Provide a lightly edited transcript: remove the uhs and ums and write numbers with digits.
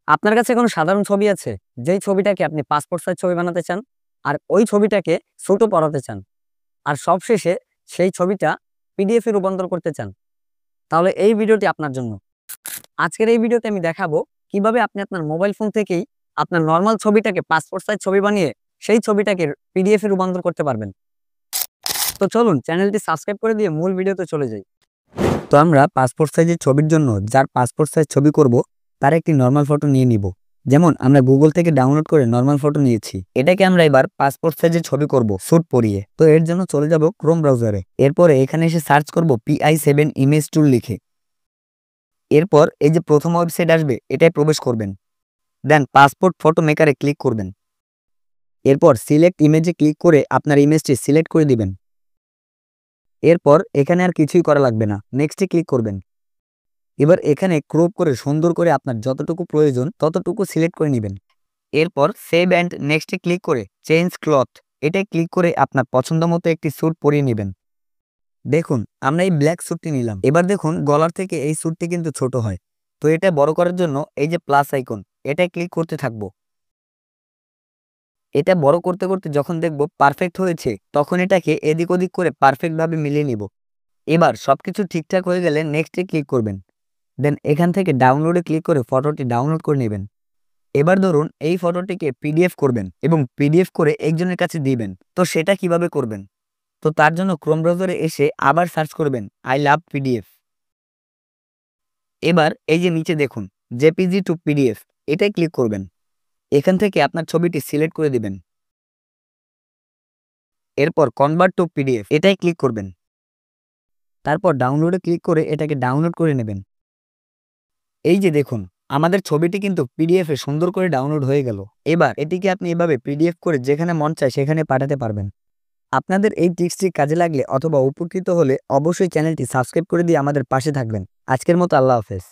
আপনার কাছে কোনো সাধারণ ছবি আছে যেই ছবিটাকে আপনি পাসপোর্ট সাইজ ছবি বানাতে চান আর ওই ছবিটাকে ছোট পড়াতে চান আর সবশেষে সেই ছবিটা পিডিএফ এ রূপান্তর করতে চান, তাহলে এই ভিডিওটি আপনার জন্য। আজকের এই ভিডিওতে আমি দেখাবো কিভাবে আপনি আপনার মোবাইল ফোন থেকেই আপনার নর্মাল ছবিটাকে পাসপোর্ট সাইজ ছবি বানিয়ে সেই ছবিটাকে পিডিএফ এ রূপান্তর করতে পারবেন। তো চলুন চ্যানেলটি সাবস্ক্রাইব করে দিয়ে মূল ভিডিওতে চলে যাই। তো আমরা পাসপোর্ট সাইজের ছবির জন্য যার পাসপোর্ট সাইজ ছবি করব তার একটি নর্মাল ফটো নিয়ে নিব। যেমন আমরা গুগল থেকে ডাউনলোড করে নর্মাল ফটো নিয়েছি, এটাকে আমরা এবার পাসপোর্ট সাইজের ছবি করব স্যুট পরিয়ে। তো এর জন্য চলে যাব ক্রোম ব্রাউজারে, এরপরে এখানে এসে সার্চ করব PI7 ইমেজ টুল লিখে। এরপর এই যে প্রথম ওয়েবসাইট আসবে এটাই প্রবেশ করবেন, দেন পাসপোর্ট ফটো মেকারে ক্লিক করবেন। এরপর সিলেক্ট ইমেজে ক্লিক করে আপনার ইমেজটি সিলেক্ট করে দিবেন। এরপর এখানে আর কিছুই করা লাগবে না, নেক্সটে ক্লিক করবেন। এবার এখানে ক্রপ করে সুন্দর করে আপনার যতটুকু প্রয়োজন ততটুকু সিলেক্ট করে নেবেন। এরপর সেভ অ্যান্ড নেক্সটে ক্লিক করে চেঞ্জ ক্লথ এটাই ক্লিক করে আপনার পছন্দ মতো একটি স্যুট পরিয়ে নেবেন। দেখুন আমরা এই ব্ল্যাক স্যুটটি নিলাম। এবার দেখুন গলার থেকে এই স্যুটটি কিন্তু ছোট হয়, তো এটা বড় করার জন্য এই যে প্লাস আইকন এটাই ক্লিক করতে থাকবো। এটা বড় করতে করতে যখন দেখব পারফেক্ট হয়েছে তখন এটাকে এদিক ওদিক করে পারফেক্টভাবে মিলিয়ে নিব। এবার সবকিছু ঠিকঠাক হয়ে গেলে নেক্সটে ক্লিক করবেন, দেন এখান থেকে ডাউনলোডে ক্লিক করে ফটোটি ডাউনলোড করে নেবেন। এবার ধরুন এই ফটোটিকে পিডিএফ করবেন এবং পিডিএফ করে একজনের কাছে দিবেন। তো সেটা কিভাবে করবেন? তো তার জন্য ক্রোম ব্রাউজারে এসে আবার সার্চ করবেন আই লাভ পিডিএফ। এবার এই যে নিচে দেখুন জেপিজি টু পিডিএফ এটাই ক্লিক করবেন। এখান থেকে আপনার ছবিটি সিলেক্ট করে দিবেন। এরপর কনভার্ট টু পিডিএফ এটাই ক্লিক করবেন। তারপর ডাউনলোডে ক্লিক করে এটাকে ডাউনলোড করে নেবেন। এই যে দেখুন আমাদের ছবিটি কিন্তু পিডিএফ এ সুন্দর করে ডাউনলোড হয়ে গেল। এবার এটিকে আপনি এভাবে পিডিএফ করে যেখানে মন চায় সেখানে পাঠাতে পারবেন। আপনাদের এই টিপসটি কাজে লাগলে অথবা উপকৃত হলে অবশ্যই চ্যানেলটি সাবস্ক্রাইব করে দিয়ে আমাদের পাশে থাকবেন। আজকের মতো আল্লাহ হাফেজ।